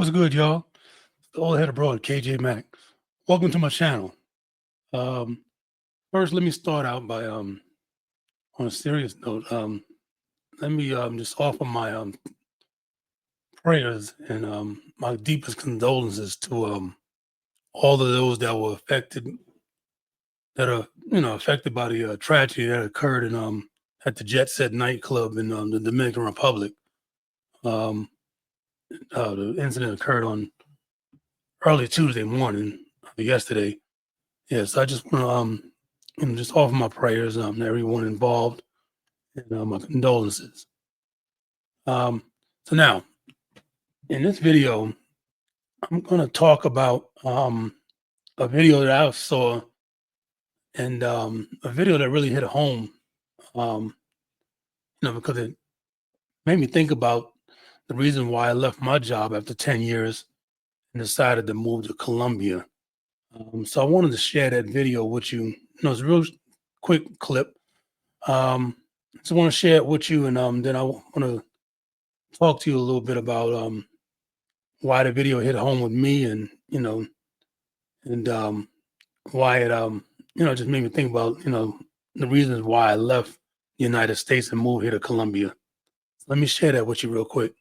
What's good, y'all? It's the old head abroad, KJ Mack. Welcome to my channel. Um, First, let me start out by on a serious note. Let me just offer my prayers and my deepest condolences to all of those that were affected, that are affected by the tragedy that occurred in at the Jet Set Nightclub in the Dominican Republic. Um, the incident occurred on early Tuesday morning, yesterday. Yes, I just want to just offer my prayers to everyone involved and my condolences. So now, in this video, I'm going to talk about a video that I saw and a video that really hit home. Um, because it made me think about the reason why I left my job after 10 years and decided to move to Colombia. So I wanted to share that video with you. It's a real quick clip. So I want to share it with you, and then I want to talk to you a little bit about why the video hit home with me, and and why it just made me think about the reasons why I left the United States and moved here to Colombia. So let me share that with you real quick.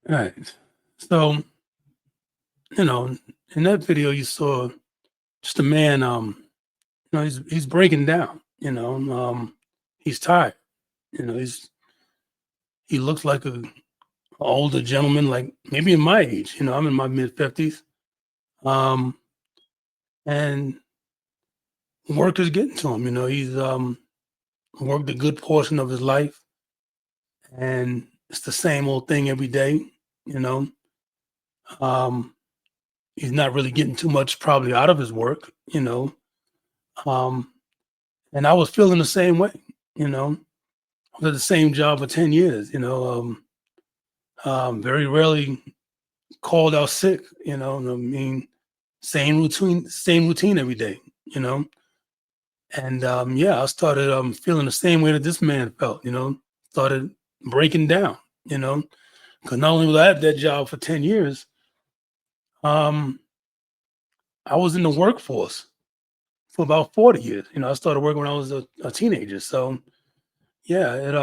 All right. So, in that video you saw just a man, he's breaking down, he's tired, he looks like a older gentleman, like maybe in my age, I'm in my mid-50s. And work is getting to him, he's worked a good portion of his life, and it's the same old thing every day, you know. Um, he's not really getting too much probably out of his work, and I was feeling the same way, I was at the same job for 10 years, very rarely called out sick, I mean, same routine every day, And yeah, I started feeling the same way that this man felt, started breaking down, because not only was I at that job for 10 years, I was in the workforce for about 40 years. I started working when I was a teenager. So yeah, it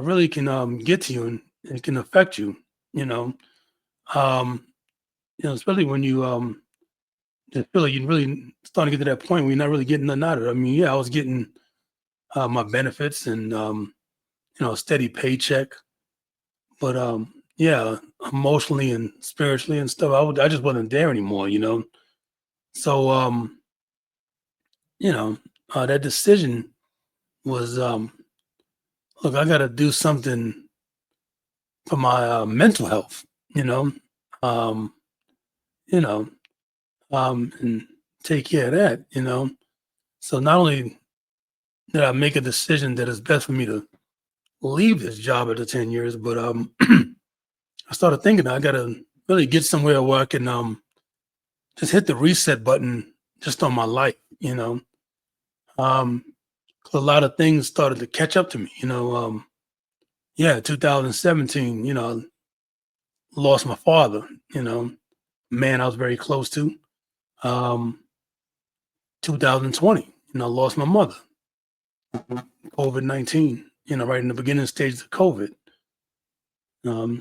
really can get to you, and it can affect you, you know. Um, especially when you just feel like you're really starting to get to that point where you're not really getting nothing out of it. I mean, yeah, I was getting my benefits and a steady paycheck, but yeah, emotionally and spiritually and stuff, I just wasn't there anymore, So that decision was look, I got to do something for my mental health, you know, um, you know, and take care of that, So not only did I make a decision that it's best for me to leave this job after 10 years, but I started thinking I gotta really get somewhere where I can just hit the reset button just on my life, 'Cause a lot of things started to catch up to me, yeah, 2017, lost my father, man I was very close to. 2020, lost my mother, COVID-19, right in the beginning stages of COVID.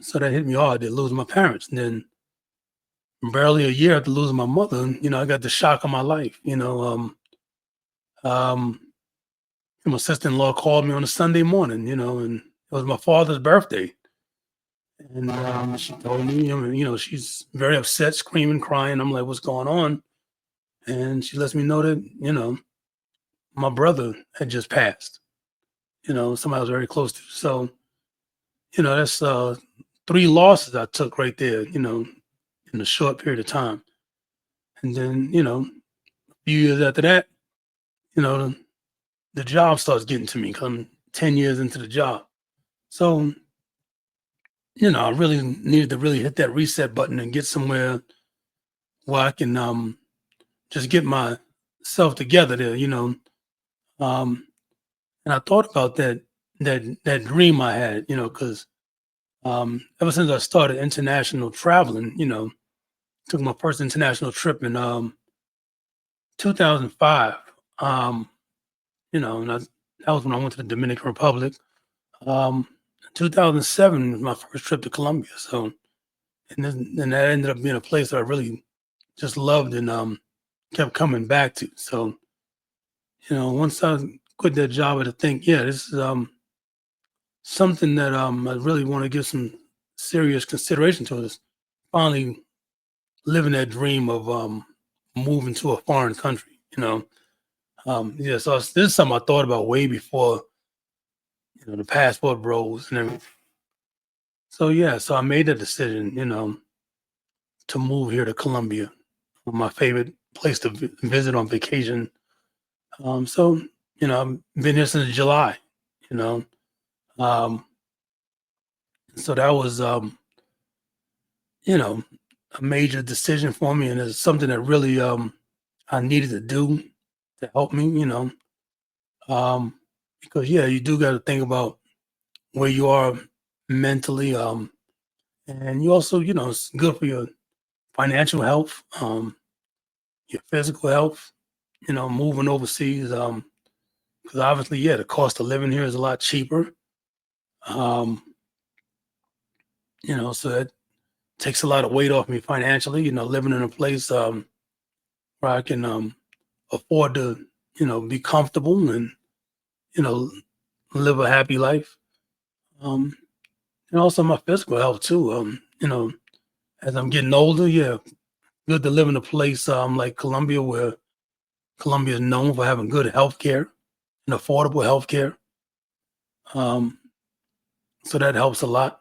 So that hit me hard to lose my parents. And then barely a year after losing my mother, I got the shock of my life. Um, my sister-in-law called me on a Sunday morning, and it was my father's birthday. And she told me, she's very upset, screaming, crying. I'm like, what's going on? And she lets me know that, my brother had just passed, somebody I was very close to. So, that's three losses I took right there, in a short period of time. And then, a few years after that, you know, the job starts getting to me. Come 10 years into the job. So, I really needed to really hit that reset button and get somewhere where I can just get myself together there, Um, and I thought about that dream I had, because ever since I started international traveling, took my first international trip in 2005. Um, and that was when I went to the Dominican Republic. Um, 2007 was my first trip to Colombia. So, and that ended up being a place that I really just loved and kept coming back to. So, once I quit that job, I had to think, yeah, this is something that I really want to give some serious consideration to. Is finally living that dream of moving to a foreign country. Yeah. So this is something I thought about way before the passport bros and everything. So yeah, so I made the decision, to move here to Colombia, my favorite place to visit on vacation. So I've been here since July. You know, um, so that was you know a major decision for me, and it's something that really I needed to do to help me. Um, because yeah, you do got to think about where you are mentally, and you also it's good for your financial health, your physical health. Moving overseas, because obviously, yeah, the cost of living here is a lot cheaper. Um, so that takes a lot of weight off me financially. Living in a place where I can afford to, be comfortable and you know live a happy life. Um, and also my physical health too. As I'm getting older, yeah, good to live in a place like Colombia, where Colombia is known for having good health care and affordable health care. Um, so that helps a lot,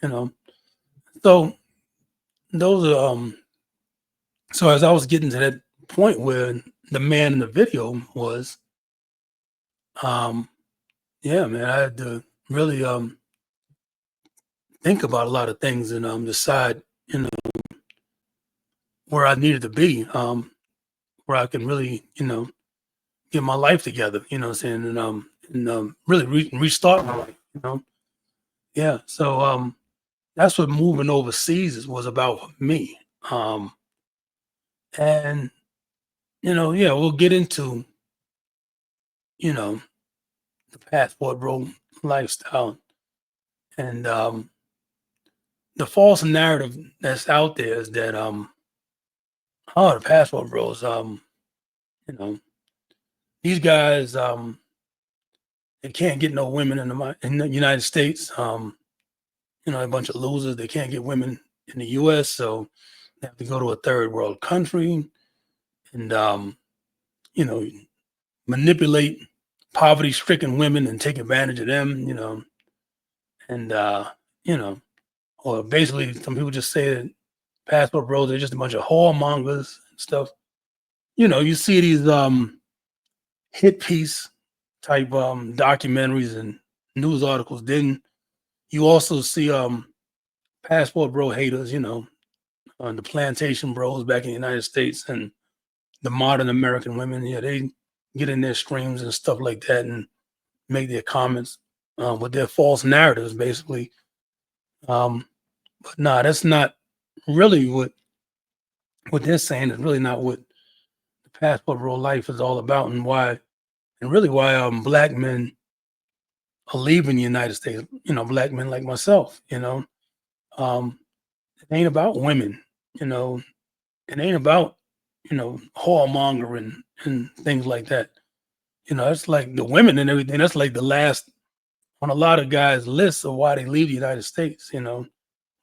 you know. So those are so as I was getting to that point where the man in the video was, um, yeah, man, I had to really think about a lot of things and decide, where I needed to be, where I can really, get my life together, what I'm saying, and really restart my life, Yeah. So that's what moving overseas was about for me. Um, and yeah, we'll get into, you know, the passport bro lifestyle and the false narrative that's out there is that oh, the passport bros, you know, these guys they can't get no women in the United States. A bunch of losers. They can't get women in the US, so they have to go to a third world country and you know, manipulate poverty stricken women and take advantage of them, and you know, or basically some people just say that passport bros are just a bunch of whoremongers and stuff. You see these hit piece type documentaries and news articles. Then you also see passport bro haters, the plantation bros back in the United States and the modern American women. Yeah, they get in their streams and stuff like that and make their comments with their false narratives, basically. Um, but nah, that's not really what they're saying. Is really not what the passport bro life is all about, and really why black men are leaving the United States. Black men like myself. Um, it ain't about women. You know, it ain't about whoremongering and things like that. It's like the women and everything. That's like the last on a lot of guys' lists of why they leave the United States.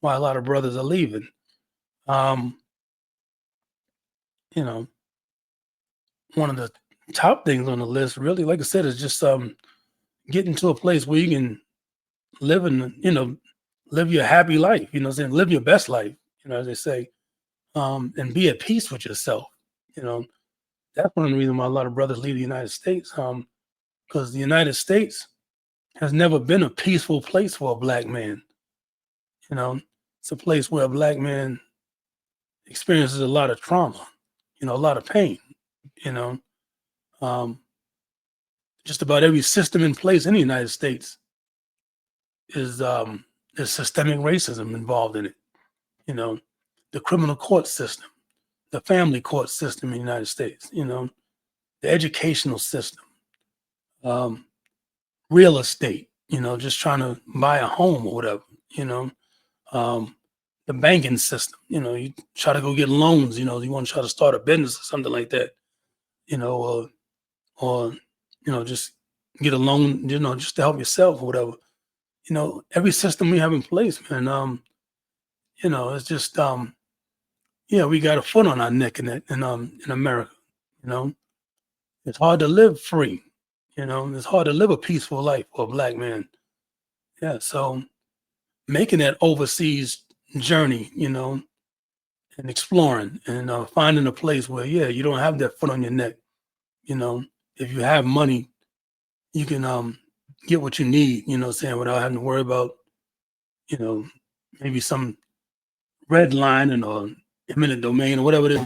Why a lot of brothers are leaving. Um, you know, one of the top things on the list, really, like I said, is just getting to a place where you can live in, live your happy life, you know what I'm saying? Live your best life, you know, as they say, and be at peace with yourself. You know, that's one of the reasons why a lot of brothers leave the United States, because the United States has never been a peaceful place for a black man. You know, it's a place where a black man experiences a lot of trauma, you know, a lot of pain, you know. Um, just about every system in place in the United States is there's systemic racism involved in it. You know, the criminal court system, the family court system in the United States, you know, the educational system, um, real estate, you know, just trying to buy a home or whatever, you know, um, the banking system, you know, you try to go get loans, you know, you want to try to start a business or something like that, you know, or you know, just get a loan, you know, just to help yourself or whatever. You know, every system we have in place, man, you know, it's just yeah, we got a foot on our neck in that in America, you know. It's hard to live free, you know, it's hard to live a peaceful life for a black man. Yeah, so making that overseas journey, you know, and exploring and finding a place where, yeah, you don't have that foot on your neck, you know. If you have money, you can get what you need, you know what I'm saying, without having to worry about, you know, maybe some red line and eminent domain or whatever it is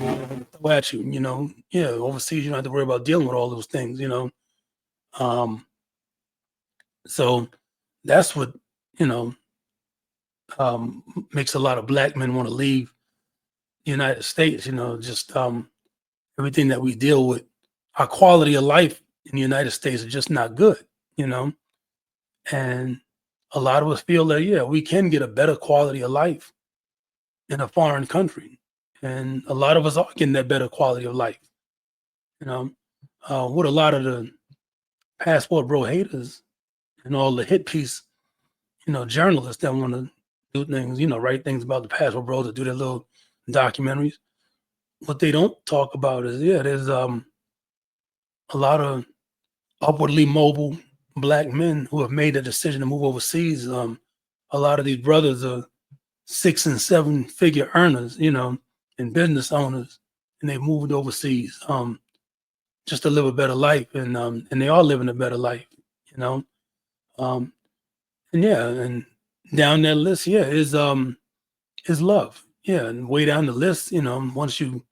throw at you, you know. Yeah, overseas you don't have to worry about dealing with all those things, you know. Um, so that's what, you know, makes a lot of black men want to leave the United States, you know, just everything that we deal with. Our quality of life in the United States is just not good, you know. And a lot of us feel that, yeah, we can get a better quality of life in a foreign country. And a lot of us are getting that better quality of life, you know. What a lot of the passport bro haters and all the hit piece, you know, journalists that want to do things, you know, write things about the passport bros to do their little documentaries. What they don't talk about is, yeah, there's a lot of upwardly mobile black men who have made a decision to move overseas. A lot of these brothers are 6 and 7 figure earners, you know, and business owners, and they moved overseas just to live a better life, and they are living a better life, you know. Um, and yeah, and down that list, yeah, is love, yeah, and way down the list, you know, once you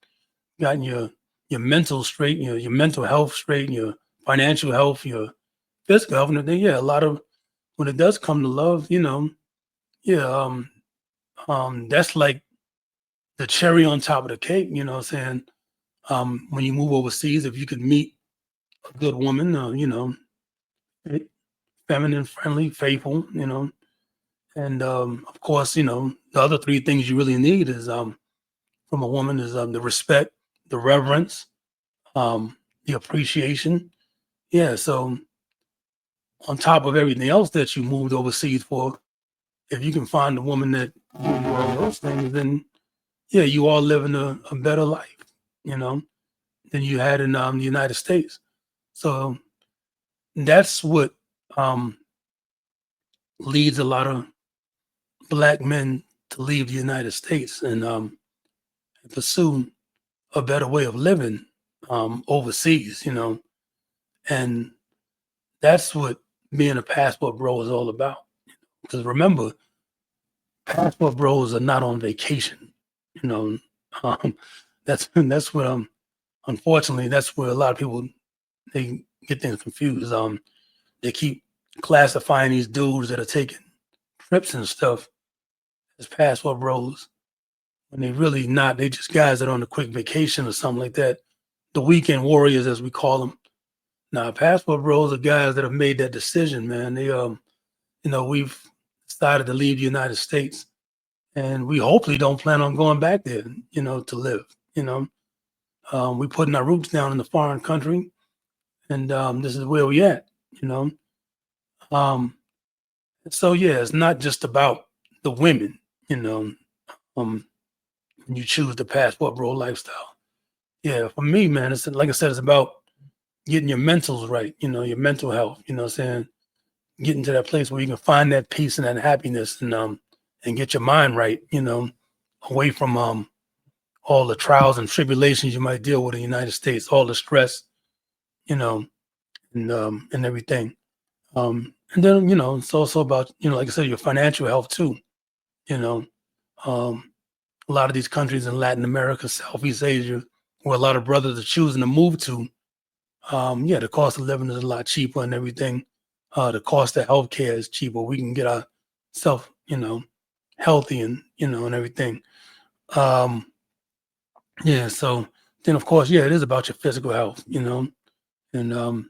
gotten your mental straight, your mental health straight, your financial health, your physical health, and then yeah, a lot of when it does come to love, you know, yeah, that's like the cherry on top of the cake, you know what I'm saying? When you move overseas, if you could meet a good woman, you know, eh, feminine, friendly, faithful, you know, and of course, you know, the other three things you really need is from a woman is the respect, the reverence, the appreciation. Yeah, so on top of everything else that you moved overseas for, if you can find a woman that gives you all those things, then yeah, you all living a better life, you know, than you had in the United States. So that's what um, leads a lot of black men to leave the United States and pursue a better way of living overseas, you know, and that's what being a passport bro is all about. Because remember, passport bros are not on vacation, you know. Um, that's what unfortunately that's where a lot of people they get things confused. They keep classifying these dudes that are taking trips and stuff as passport bros when they really not. They just guys that are on a quick vacation or something like that. The weekend warriors, as we call them. Now, passport bros are guys that have made that decision, man. They you know, we've decided to leave the United States, and we hopefully don't plan on going back there, you know, to live. You know, we putting our roots down in the foreign country, and this is where we at. You know, um, so yeah, it's not just about the women. You know, um, when you choose the passport bro lifestyle. Yeah, for me, man, it's like I said, it's about getting your mentals right. You know, your mental health. You know, what I'm saying getting to that place where you can find that peace and that happiness, and and get your mind right, away from all the trials and tribulations you might deal with in the United States, all the stress, you know, and everything. And then, it's also about, like I said, your financial health too. You know, um, a lot of these countries in Latin America, Southeast Asia, where a lot of brothers are choosing to move to, yeah, the cost of living is a lot cheaper and everything. The cost of healthcare is cheaper. We can get ourselves, healthy and everything. Um, yeah, so then of course, yeah, it is about your physical health, and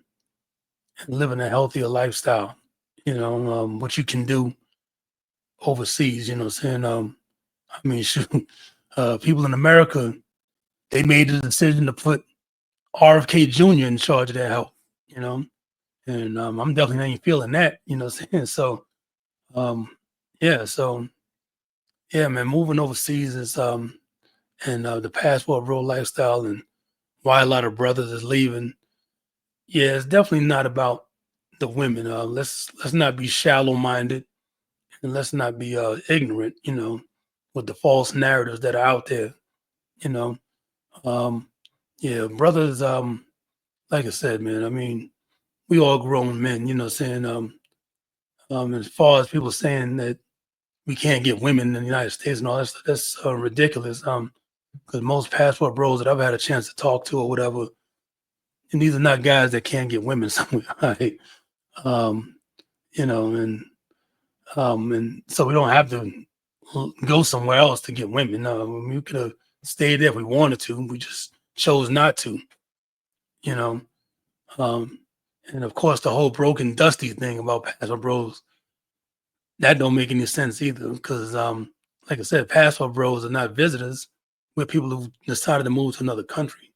living a healthier lifestyle, what you can do overseas, saying, I mean, shoot, people in America, they made the decision to put RFK Jr. in charge of their health, you know, and I'm definitely not feeling that, what I'm saying? So, um, yeah, so yeah, man, moving overseas is, and the passport bro lifestyle and why a lot of brothers is leaving. Yeah, it's definitely not about the women. Let's not be shallow minded and let's not be ignorant, with the false narratives that are out there, you know. Um, yeah, brothers, like I said, man, I mean, we all grown men, saying as far as people saying that we can't get women in the United States and all that's ridiculous. Because most passport bros that I've had a chance to talk to or whatever, and these are not guys that can't get women somewhere, right? Um, and so we don't have to go somewhere else to get women. We could have stayed there if we wanted to. We just chose not to, you know. Um, and of course, the whole broken dusty thing about passport bros that don't make any sense either. Because, like I said, passport bros are not visitors. We're people who decided to move to another country.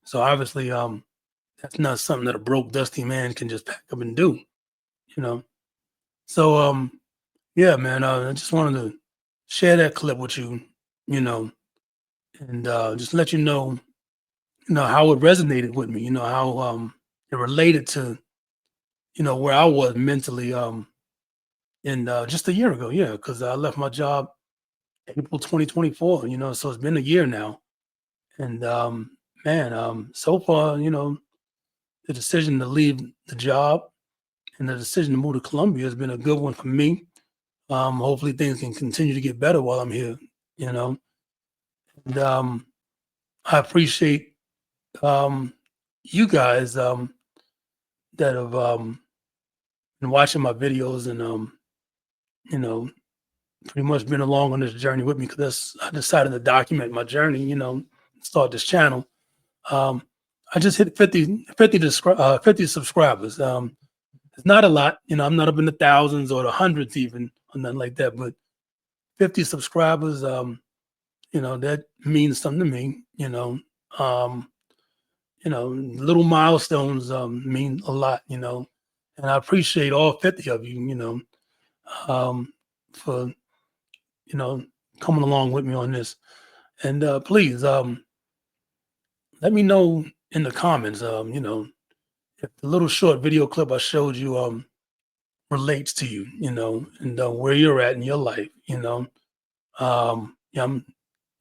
So obviously, that's not something that a broke dusty man can just pack up and do, you know. So, yeah, man, I just wanted to share that clip with you, you know, and just let how it resonated with me, how it related to, where I was mentally in just a year ago, yeah, because I left my job April 2024, so it's been a year now. And man, so far, the decision to leave the job and the decision to move to Colombia has been a good one for me. Hopefully things can continue to get better while I'm here, you know. And I appreciate um, you guys that have been watching my videos and you know, pretty much been along on this journey with me because I decided to document my journey, start this channel. Um, I just hit 50 subscribers. It's not a lot, I'm not up in the thousands or the hundreds even or nothing like that, but 50 subscribers, that means something to me, Um, little milestones mean a lot, and I appreciate all 50 of you, for, you know, coming along with me on this. And please let me know in the comments, if the little short video clip I showed you relates to you, and where you're at in your life, Yeah, I'm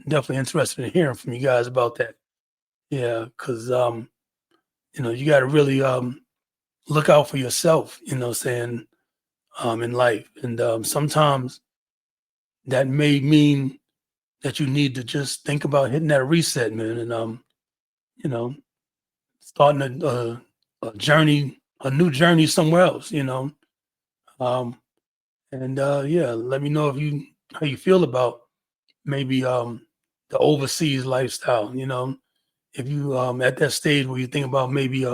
definitely interested in hearing from you guys about that. Yeah, because you got to really look out for yourself, saying in life. And sometimes that may mean that you need to just think about hitting that reset, man, and you know, starting a journey, a new journey somewhere else, Um, and yeah, let me know if you how you feel about maybe the overseas lifestyle, if you at that stage where you think about maybe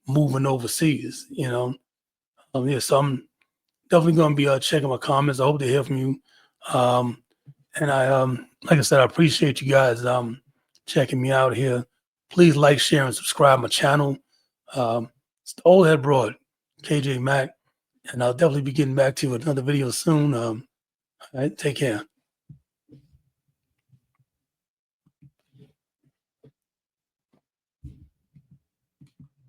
moving overseas, yeah, so I'm definitely gonna be checking my comments. I hope to hear from you. Um, and I like I said, I appreciate you guys checking me out here. Please like, share, and subscribe my channel. It's the old head broad, KJ Mack, and I'll definitely be getting back to you with another video soon. All right, take care.